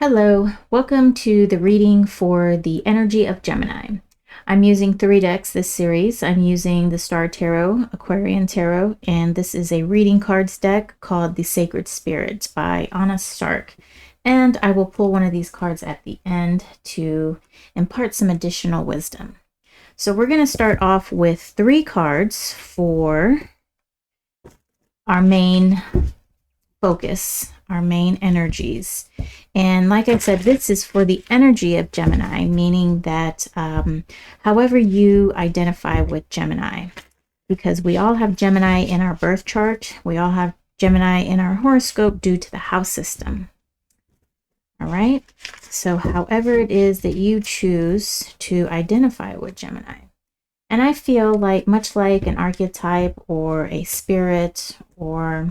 Hello, welcome to the reading for the energy of Gemini. I'm using 3 decks this series. I'm using the Star Tarot, Aquarian Tarot, and this is a reading cards deck called The Sacred Spirits by Anna Stark. And I will pull one of these cards at the end to impart some additional wisdom. So we're going to start off with 3 cards for our main focus, our main energies. And like I said, this is for the energy of Gemini, meaning that however you identify with Gemini, because we all have Gemini in our birth chart, we all have Gemini in our horoscope due to the house system. All right, so however it is that you choose to identify with Gemini. And I feel like, much like an archetype or a spirit or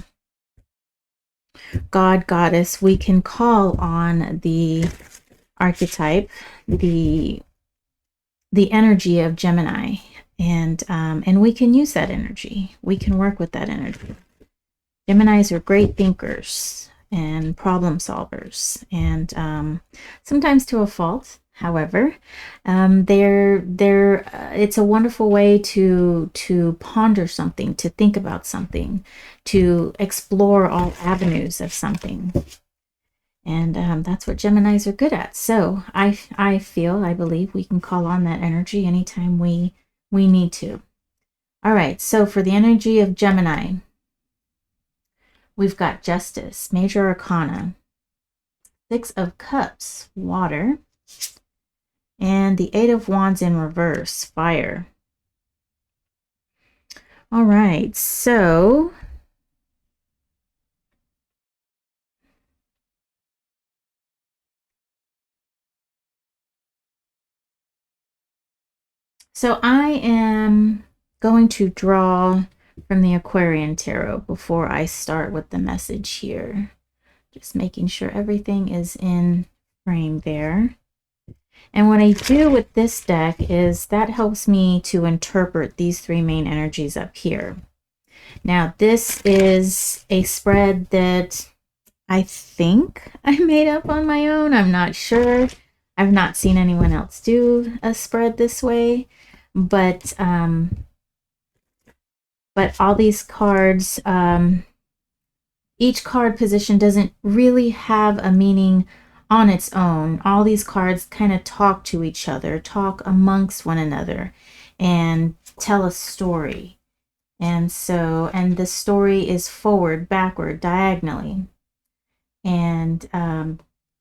God, goddess, we can call on the archetype, the energy of Gemini, and we can use that energy. We can work with that energy. Geminis are great thinkers and problem solvers, and sometimes to a fault. However, it's a wonderful way to ponder something, to think about something, to explore all avenues of something. And that's what Geminis are good at. So I believe we can call on that energy anytime we need to. All right, so for the energy of Gemini, we've got Justice, Major Arcana, 6 of Cups, Water, and the 8 of Wands in reverse, Fire. All right, so I am going to draw from the Aquarian Tarot before I start with the message here. Just making sure everything is in frame there. And what I do with this deck is that helps me to interpret these 3 main energies up here. Now, this is a spread that I think I made up on my own. I'm not sure. I've not seen anyone else do a spread this way. But all these cards, each card position doesn't really have a meaning on its own. All these cards kind of talk to each other, talk amongst one another, and tell a story. And the story is forward, backward, diagonally. And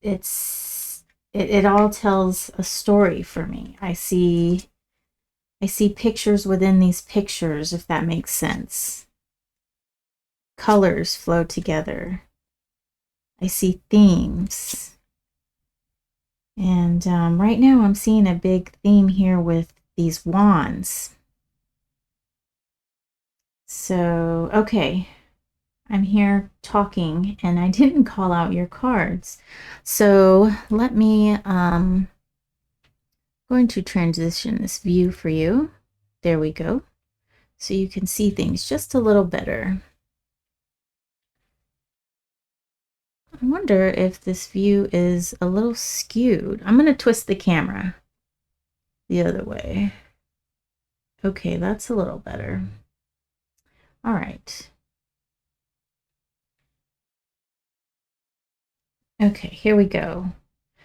it all tells a story for me. I see pictures within these pictures, if that makes sense. Colors flow together. I see themes. And right now I'm seeing a big theme here with these wands. So, okay, I'm here talking and I didn't call out your cards. So let me, going to transition this view for you. There we go. So you can see things just a little better. I wonder if this view is a little skewed. I'm going to twist the camera the other way. Okay, that's a little better. All right. Okay, here we go.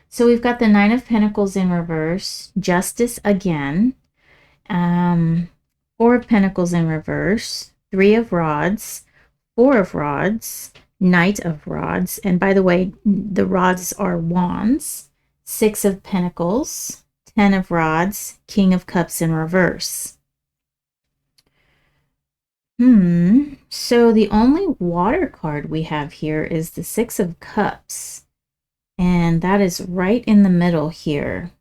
So we've got the 9 of Pentacles in reverse, Justice again, 4 of Pentacles in reverse, 3 of Rods, 4 of Rods, Knight of Rods, and by the way, the rods are wands, 6 of Pentacles, 10 of Rods, King of Cups in reverse. So the only water card we have here is the 6 of Cups, and that is right in the middle here.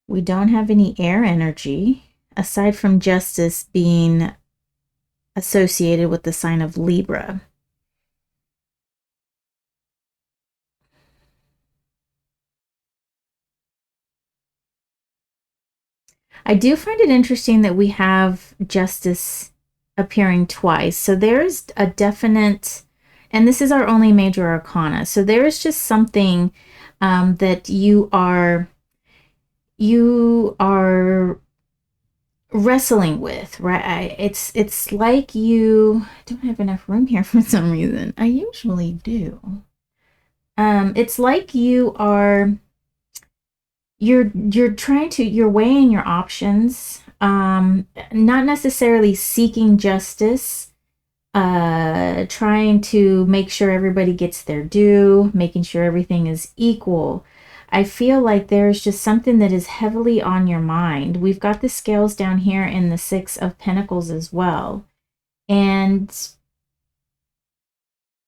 We don't have any air energy, aside from Justice being associated with the sign of Libra. I do find it interesting that we have Justice appearing twice. So there's a definite And this is our only major arcana. So there is just something that you are wrestling with, right? It's like you don't have enough room here for some reason. I usually do. It's like you're weighing your options, not necessarily seeking justice, trying to make sure everybody gets their due, making sure everything is equal. I feel like there's just something that is heavily on your mind. We've got the scales down here in the Six of Pentacles as well. And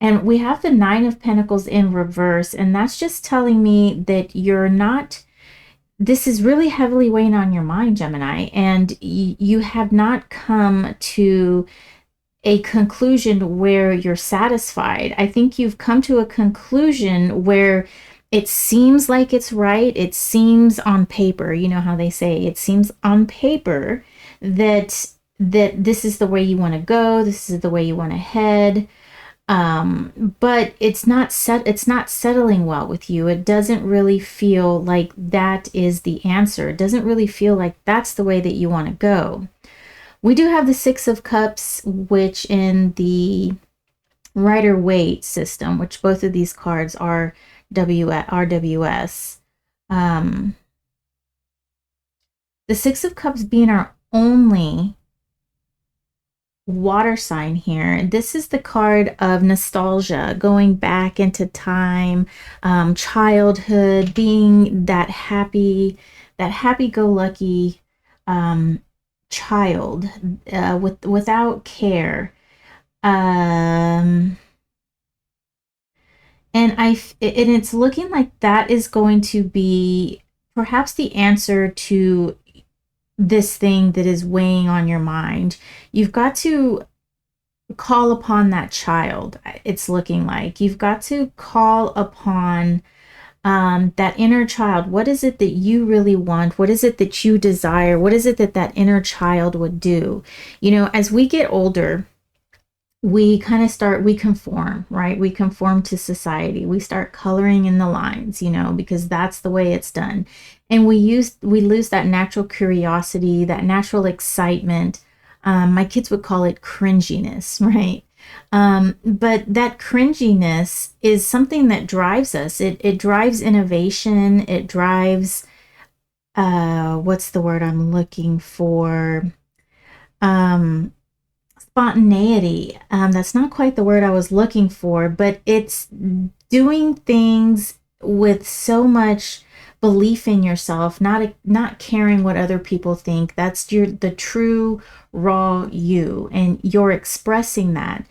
we have the Nine of Pentacles in reverse, and that's just telling me that you're not, this is really heavily weighing on your mind, Gemini, and you have not come to a conclusion where you're satisfied. I think you've come to a conclusion where it seems like it's right. It seems on paper, you know how they say, it seems on paper that this is the way you want to go, this is the way you want to head. But it's not settling well with you. It doesn't really feel like that is the answer. It doesn't really feel like that's the way that you want to go. We do have the Six of Cups, which in the Rider-Waite system, which both of these cards are RWS. The Six of Cups being our only water sign here. This is the card of nostalgia, going back into time, childhood, being that happy-go-lucky child without care. And it's looking like that is going to be perhaps the answer to this thing that is weighing on your mind. You've got to call upon that child. It's looking like you've got to call upon that inner child. What is it that you really want? What is it that you desire? What is it that that inner child would do? You know, as we get older, we kind of we conform, right? We conform to society. We start coloring in the lines, you know, because that's the way it's done. And we lose that natural curiosity, that natural excitement. My kids would call it cringiness, right? But that cringiness is something that drives us. It drives innovation. It drives, what's the word I'm looking for? Spontaneity. That's not quite the word I was looking for, but it's doing things with so much belief in yourself, not caring what other people think. That's the true raw you, and you're expressing that,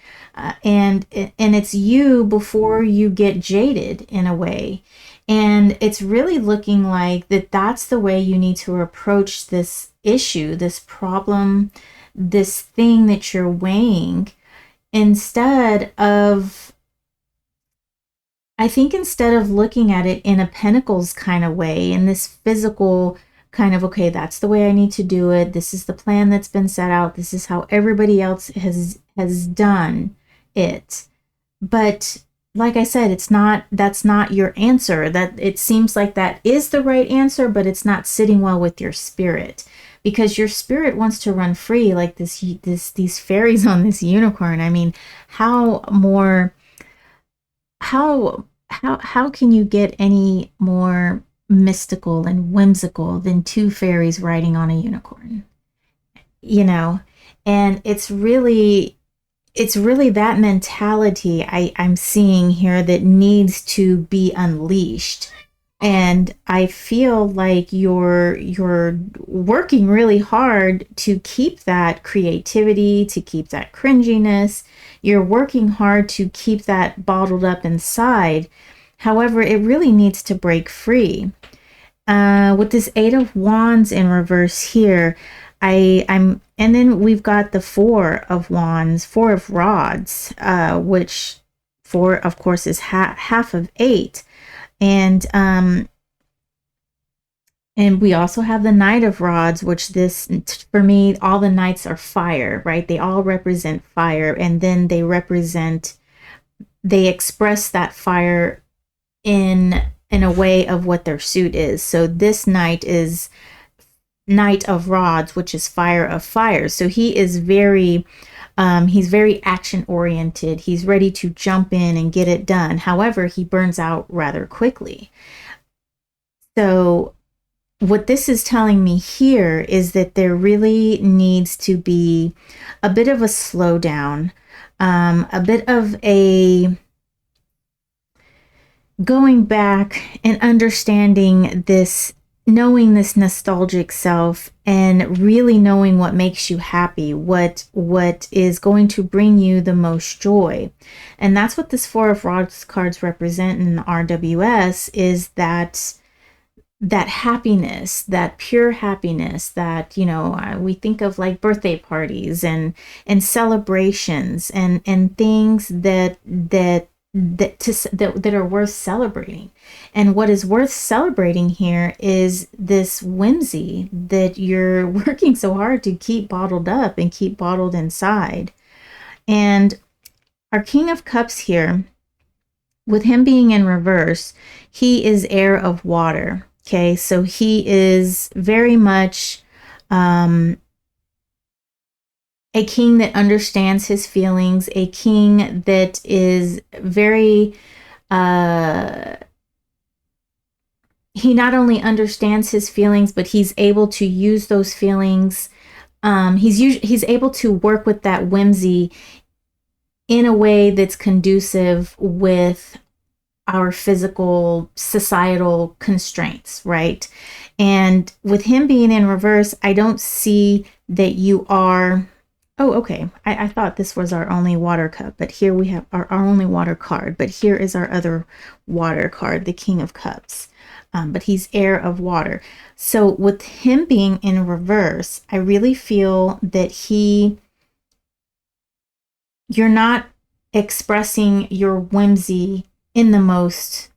and it's you before you get jaded in a way. And it's really looking like that's the way you need to approach this issue, this problem, this thing that you're weighing, instead of looking at it in a Pentacles kind of way, in this physical kind of, okay, that's the way I need to do it. This is the plan that's been set out. This is how everybody else has done it. But like I said, that's not your answer. That it seems like that is the right answer, but it's not sitting well with your spirit, because your spirit wants to run free like these fairies on this unicorn. I mean, how can you get any more mystical and whimsical than two fairies riding on a unicorn? You know, and it's really that mentality I'm seeing here that needs to be unleashed. And I feel like you're working really hard to keep that creativity, to keep that cringiness. You're working hard to keep that bottled up inside. However, it really needs to break free. With this Eight of Wands in reverse here, and then we've got the Four of Wands, Four of Rods, which four, of course, is half of eight. And we also have the Knight of Rods, which for me, all the knights are fire, right? They all represent fire, and then they represent they express that fire in a way of what their suit is. So this knight is Knight of Rods, which is Fire of Fires. So he's very action oriented. He's ready to jump in and get it done. However, he burns out rather quickly. So what this is telling me here is that there really needs to be a bit of a slowdown, a bit of a going back and understanding this, knowing this nostalgic self, and really knowing what makes you happy, what is going to bring you the most joy. And that's what this Four of Rods cards represent in RWS, is that happiness, that pure happiness that, you know, we think of like birthday parties and celebrations and things that are worth celebrating. And what is worth celebrating here is this whimsy that you're working so hard to keep bottled up and keep bottled inside. And our King of Cups here, with him being in reverse, he is air of water. Okay, so he is very much a king that understands his feelings, a king that is very, he not only understands his feelings, but he's able to use those feelings. He's able to work with that whimsy in a way that's conducive with our physical societal constraints, right? And with him being in reverse, I don't see that you are, oh, okay, I thought this was our only water cup, but here we have our only water card, but here is our other water card, the King of Cups. But he's air of water. So with him being in reverse, I really feel that you're not expressing your whimsy in the most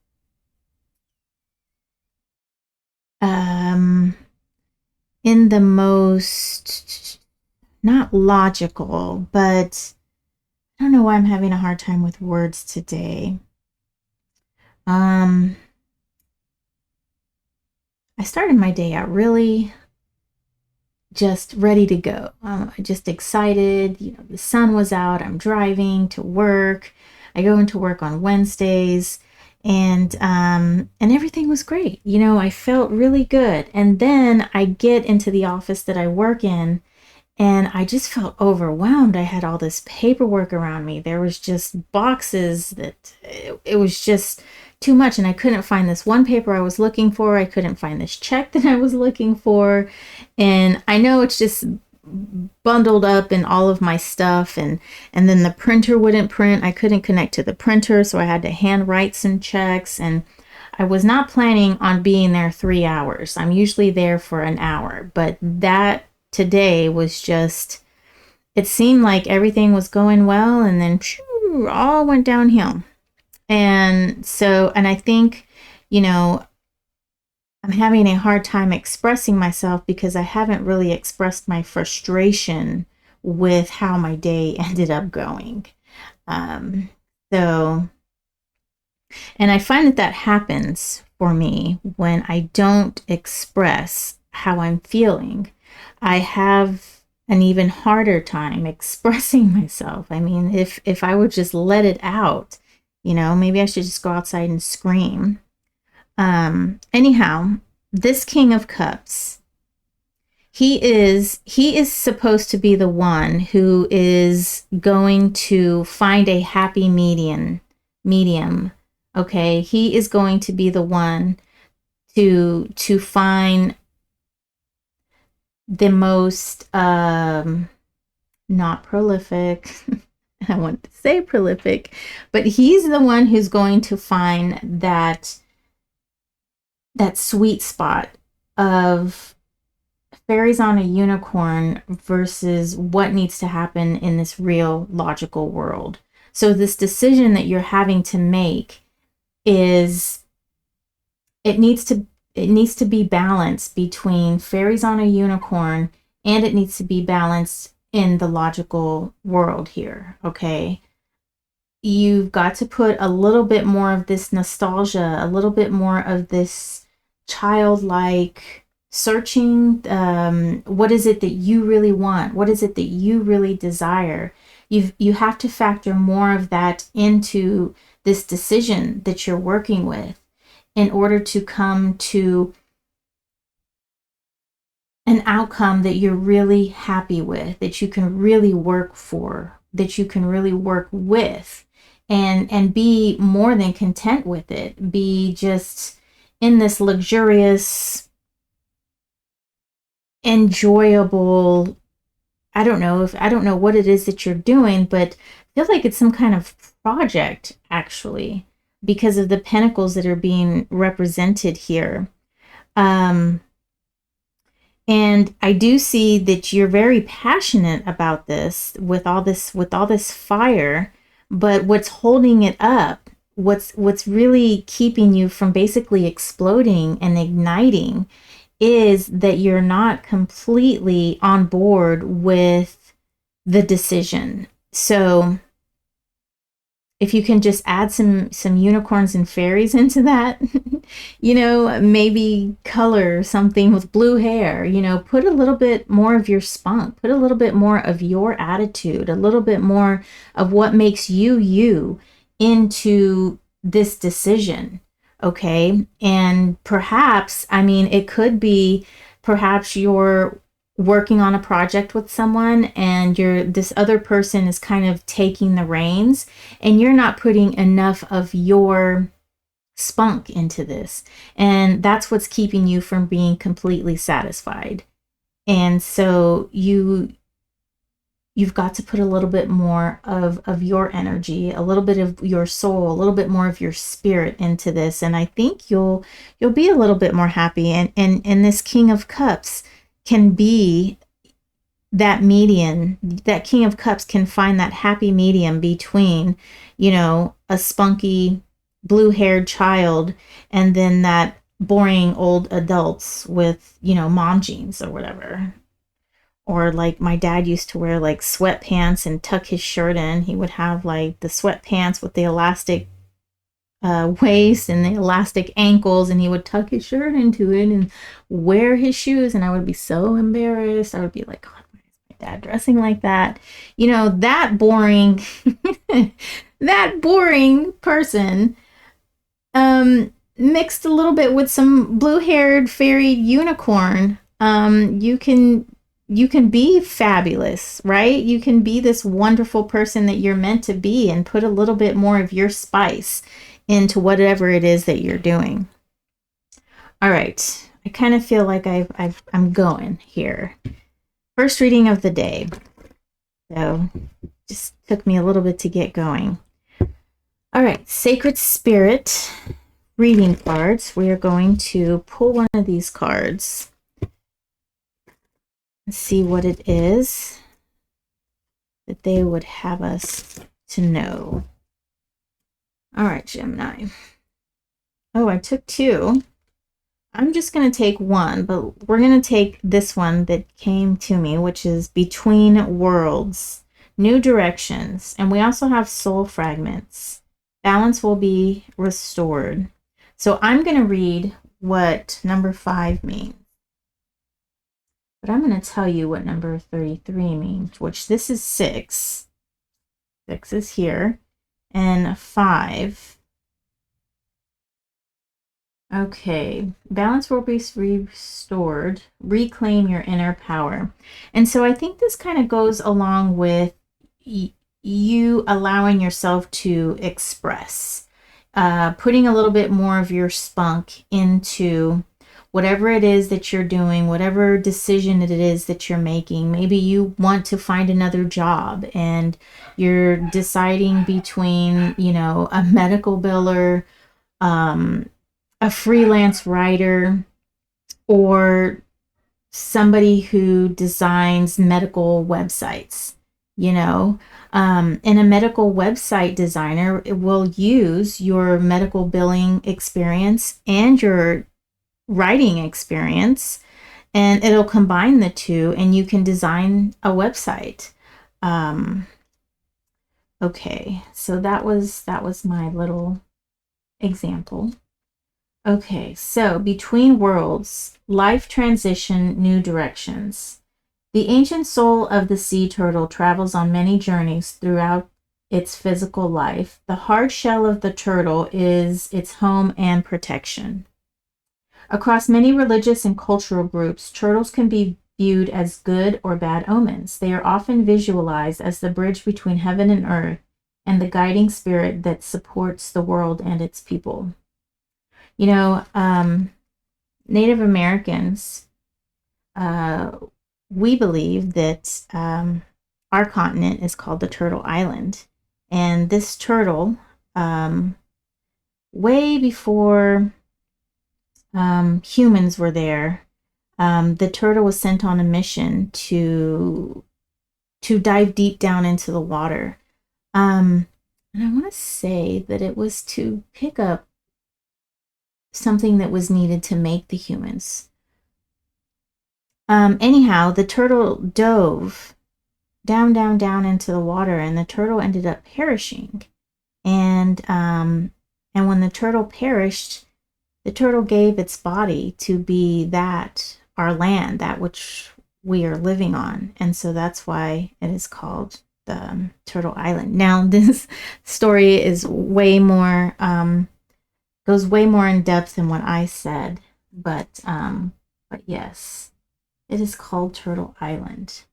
not logical, but I don't know why I'm having a hard time with words today. I started my day out really just ready to go. Just excited. You know, the sun was out. I'm driving to work. I go into work on Wednesdays, and everything was great. You know, I felt really good. And then I get into the office that I work in, and I just felt overwhelmed. I had all this paperwork around me. There was just boxes that it was just too much. And I couldn't find this one paper I was looking for. I couldn't find this check that I was looking for. And I know it's just bundled up in all of my stuff. And then the printer wouldn't print. I couldn't connect to the printer. So I had to hand write some checks. And I was not planning on being there 3 hours. I'm usually there for an hour. But that today was just, it seemed like everything was going well, and then all went downhill. And so, and I think, you know, I'm having a hard time expressing myself because I haven't really expressed my frustration with how my day ended up going. So, and I find that happens for me when I don't express how I'm feeling. I have an even harder time expressing myself. I mean, if I would just let it out, you know, maybe I should just go outside and scream. Anyhow, this King of Cups, he is supposed to be the one who is going to find a happy medium. Okay, he is going to be the one to find the most not prolific. I want to say prolific, but he's the one who's going to find that sweet spot of fairies on a unicorn versus what needs to happen in this real logical world. So this decision that you're having to make is, it needs to be balanced between fairies on a unicorn, and it needs to be balanced in the logical world here, okay? you've got to put a little bit more of this nostalgia, a little bit more of this childlike searching. What is it that you really want? What is it that you really desire? You have to factor more of that into this decision that you're working with in order to come to an outcome that you're really happy with, that you can really work for, that you can really work with, and be more than content with it. Be just in this luxurious, enjoyable, I don't know what it is that you're doing, but I feel like it's some kind of project actually because of the pentacles that are being represented here. And I do see that you're very passionate about this with all this fire, but what's holding it up, what's really keeping you from basically exploding and igniting is that you're not completely on board with the decision. So if you can just add some unicorns and fairies into that, maybe color something with blue hair, put a little bit more of your spunk, put a little bit more of your attitude, a little bit more of what makes you into this decision. Okay. And perhaps, it could be perhaps you're working on a project with someone and this other person is kind of taking the reins and you're not putting enough of your spunk into this, and that's what's keeping you from being completely satisfied. And so you've got to put a little bit more of your energy, a little bit of your soul, a little bit more of your spirit into this, and I think you'll be a little bit more happy. And this King of Cups can be that median. That King of Cups can find that happy medium between, a spunky blue-haired child and then that boring old adults with, mom jeans or whatever. Or like my dad used to wear like sweatpants and tuck his shirt in. He would have like the sweatpants with the elastic waist and the elastic ankles, and he would tuck his shirt into it and wear his shoes, and I would be so embarrassed. I would be like, God, why is my dad dressing like that? That boring that boring person mixed a little bit with some blue-haired fairy unicorn. You can be fabulous, right? You can be this wonderful person that you're meant to be and put a little bit more of your spice into whatever it is that you're doing. All right. I kind of feel like I'm going here. First reading of the day. So just took me a little bit to get going. All right. Sacred Spirit reading cards. We are going to pull one of these cards and see what it is that they would have us to know. All right, Gemini. Oh, I took two. I'm just going to take one, but we're going to take this one that came to me, which is Between Worlds, New Directions. And we also have Soul Fragments. Balance will be restored. So I'm going to read what number 5 means. But I'm going to tell you what number 33 means, which this is 6. 6 is here. And 5. Okay. Balance will be restored. Reclaim your inner power. And so I think this kind of goes along with you allowing yourself to express. Putting a little bit more of your spunk into whatever it is that you're doing, whatever decision it is that you're making. Maybe you want to find another job and you're deciding between, a medical biller, a freelance writer, or somebody who designs medical websites. And a medical website designer will use your medical billing experience and your writing experience, and it'll combine the two, and you can design a website. Okay, so that was my little example. Okay, so between worlds, life transition, new directions. The ancient soul of the sea turtle travels on many journeys throughout its physical life. The hard shell of the turtle is its home and protection. Across many religious and cultural groups, turtles can be viewed as good or bad omens. They are often visualized as the bridge between heaven and earth and the guiding spirit that supports the world and its people. You know, Native Americans, we believe that our continent is called the Turtle Island. And this turtle, way before humans were there, the turtle was sent on a mission to dive deep down into the water. And I want to say that it was to pick up something that was needed to make the humans. Anyhow, the turtle dove down, down, down into the water, and the turtle ended up perishing. And when the turtle perished, the turtle gave its body to be that, our land, that which we are living on. And so that's why it is called the Turtle Island. Now, this story is way more, goes way more in depth than what I said. But yes, it is called Turtle Island.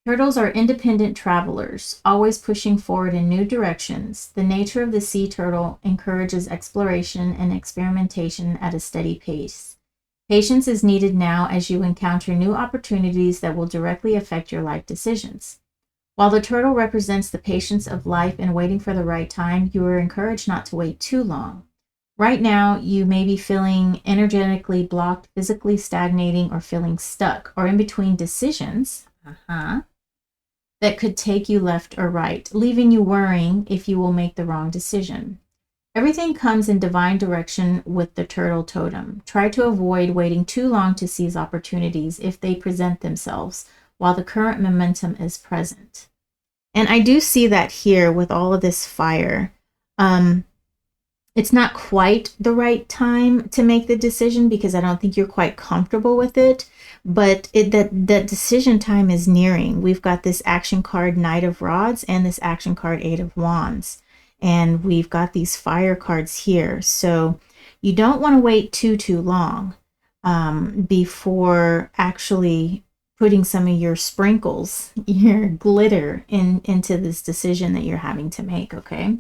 Turtles are independent travelers, always pushing forward in new directions. The nature of the sea turtle encourages exploration and experimentation at a steady pace. Patience is needed now as you encounter new opportunities that will directly affect your life decisions. While the turtle represents the patience of life and waiting for the right time, you are encouraged not to wait too long. Right now, you may be feeling energetically blocked, physically stagnating, or feeling stuck, or in between decisions. That could take you left or right, leaving you worrying if you will make the wrong decision. Everything comes in divine direction with the turtle totem. Try to avoid waiting too long to seize opportunities if they present themselves while the current momentum is present. And I do see that here with all of this fire. It's not quite the right time to make the decision because I don't think you're quite comfortable with it, but that decision time is nearing. We've got this action card, Knight of Rods, and this action card, Eight of Wands. And we've got these fire cards here. So you don't want to wait too long before actually putting some of your sprinkles, your glitter into this decision that you're having to make, okay?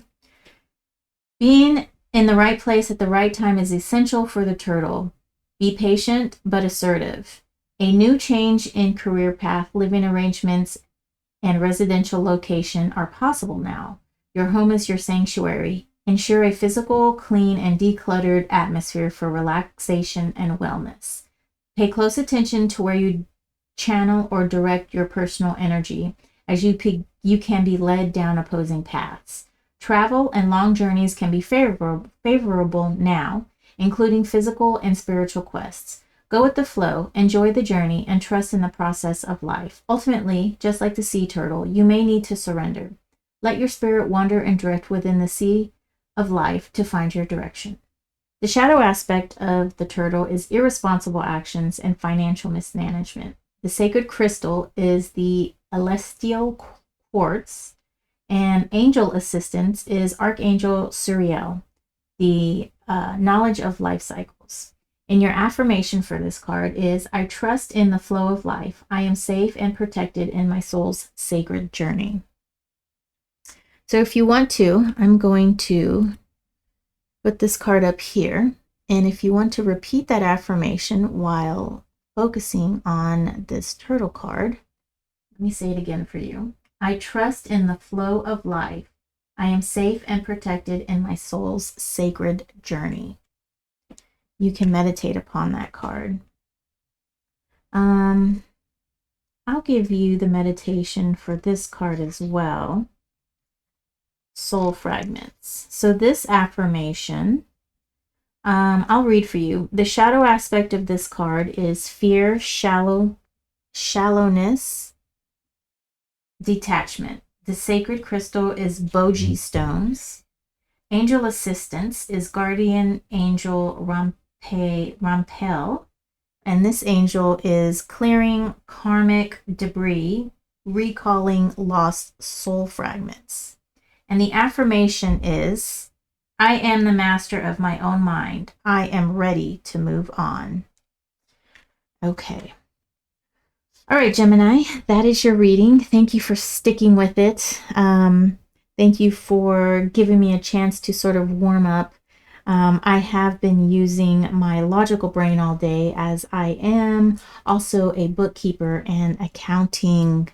Being in the right place at the right time is essential for the turtle. Be patient but assertive. A new change in career path, living arrangements, and residential location are possible now. Your home is your sanctuary. Ensure a physical, clean, and decluttered atmosphere for relaxation and wellness. Pay close attention to where you channel or direct your personal energy, as you can be led down opposing paths. Travel and long journeys can be favorable now, including physical and spiritual quests. Go with the flow, enjoy the journey, and trust in the process of life. Ultimately, just like the sea turtle, you may need to surrender. Let your spirit wander and drift within the sea of life to find your direction. The shadow aspect of the turtle is irresponsible actions and financial mismanagement. The sacred crystal is the celestial quartz, and angel assistance is Archangel Suriel, the knowledge of life cycles. And your affirmation for this card is, I trust in the flow of life. I am safe and protected in my soul's sacred journey. So if you want to, I'm going to put this card up here. And if you want to repeat that affirmation while focusing on this turtle card, let me say it again for you. I trust in the flow of life. I am safe and protected in my soul's sacred journey. You can meditate upon that card. I'll give you the meditation for this card as well. Soul fragments. So this affirmation, I'll read for you. The shadow aspect of this card is fear, shallowness, detachment. The sacred crystal is Boji stones. Angel assistance is guardian angel Rampel. And this angel is clearing karmic debris, recalling lost soul fragments. And the affirmation is, I am the master of my own mind. I am ready to move on. Okay. All right, Gemini, that is your reading. Thank you for sticking with it. Thank you for giving me a chance to sort of warm up. I have been using my logical brain all day, as I am also a bookkeeper and accounting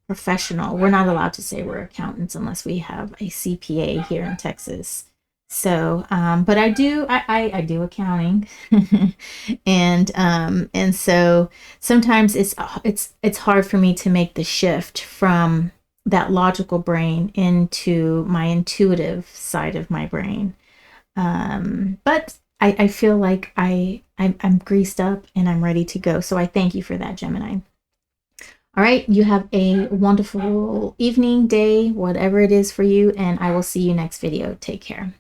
professional. We're not allowed to say we're accountants unless we have a CPA here in Texas. So, but I do accounting, and so sometimes it's hard for me to make the shift from that logical brain into my intuitive side of my brain. But I feel like I'm greased up and I'm ready to go. So I thank you for that, Gemini. All right, you have a wonderful evening, day, whatever it is for you, and I will see you next video. Take care.